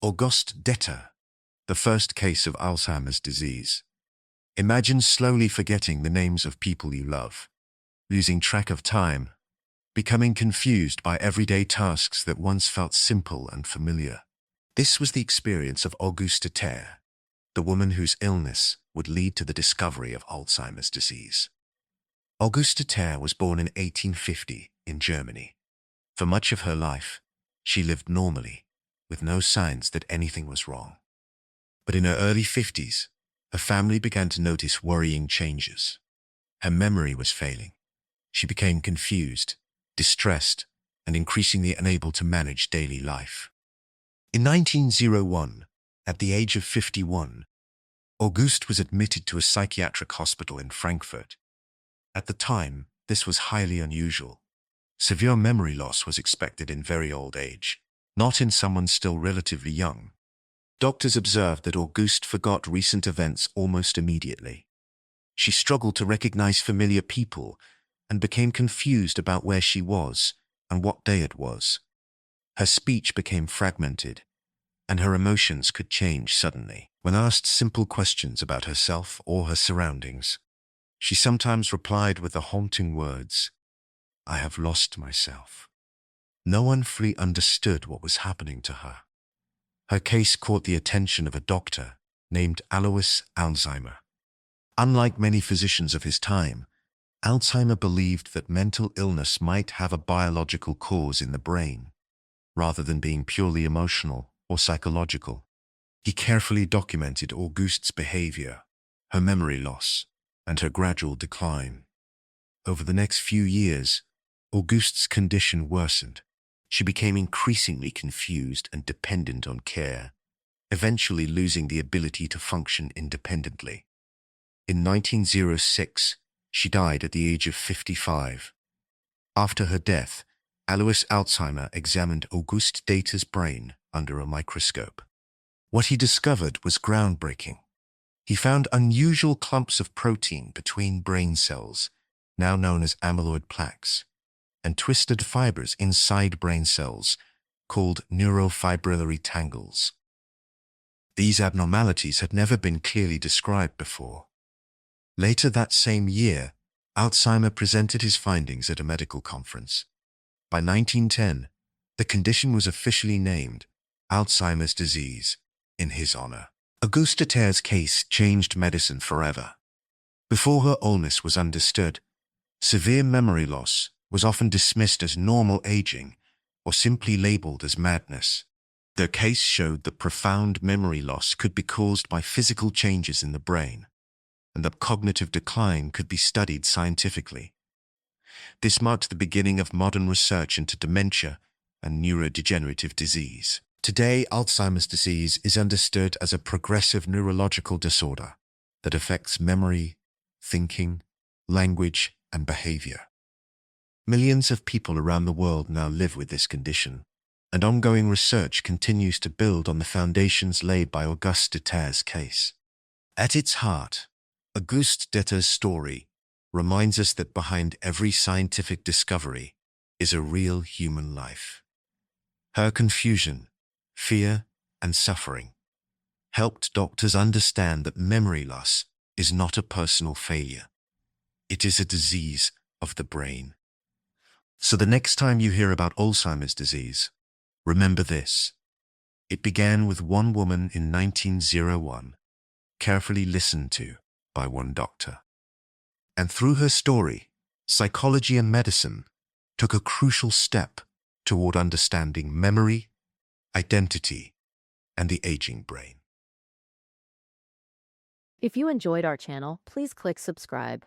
Auguste Deter, the first case of Alzheimer's disease. Imagine slowly forgetting the names of people you love, losing track of time, becoming confused by everyday tasks that once felt simple and familiar. This was the experience of Auguste Deter, the woman whose illness would lead to the discovery of Alzheimer's disease. Auguste Deter was born in 1850 in Germany. For much of her life, she lived normally, with no signs that anything was wrong. But in her early 50s, her family began to notice worrying changes. Her memory was failing. She became confused, distressed, and increasingly unable to manage daily life. In 1901, at the age of 51, Auguste was admitted to a psychiatric hospital in Frankfurt. At the time, this was highly unusual. Severe memory loss was expected in very old age, not in someone still relatively young. Doctors observed that Auguste forgot recent events almost immediately. She struggled to recognize familiar people and became confused about where she was and what day it was. Her speech became fragmented, and her emotions could change suddenly. When asked simple questions about herself or her surroundings, she sometimes replied with the haunting words, "I have lost myself." No one fully understood what was happening to her. Her case caught the attention of a doctor named Alois Alzheimer. Unlike many physicians of his time, Alzheimer believed that mental illness might have a biological cause in the brain, rather than being purely emotional or psychological. He carefully documented Auguste's behavior, her memory loss, and her gradual decline. Over the next few years, Auguste's condition worsened. She became increasingly confused and dependent on care, eventually losing the ability to function independently. In 1906, she died at the age of 55. After her death, Alois Alzheimer examined Auguste Deter's brain under a microscope. What he discovered was groundbreaking. He found unusual clumps of protein between brain cells, now known as amyloid plaques, and twisted fibers inside brain cells, called neurofibrillary tangles. These abnormalities had never been clearly described before. Later that same year, Alzheimer presented his findings at a medical conference. By 1910, the condition was officially named Alzheimer's disease in his honor. Auguste Deter's case changed medicine forever. Before her illness was understood, severe memory loss was often dismissed as normal aging or simply labeled as madness. Their case showed that profound memory loss could be caused by physical changes in the brain, and that cognitive decline could be studied scientifically. This marked the beginning of modern research into dementia and neurodegenerative disease. Today, Alzheimer's disease is understood as a progressive neurological disorder that affects memory, thinking, language, and behavior. Millions of people around the world now live with this condition, and ongoing research continues to build on the foundations laid by Auguste Deter's case. At its heart, Auguste Deter's story reminds us that behind every scientific discovery is a real human life. Her confusion, fear, and suffering helped doctors understand that memory loss is not a personal failure. It is a disease of the brain. So the next time you hear about Alzheimer's disease, remember this. It began with one woman in 1901, carefully listened to by one doctor. And through her story, psychology and medicine took a crucial step toward understanding memory, identity, and the aging brain. If you enjoyed our channel, please click subscribe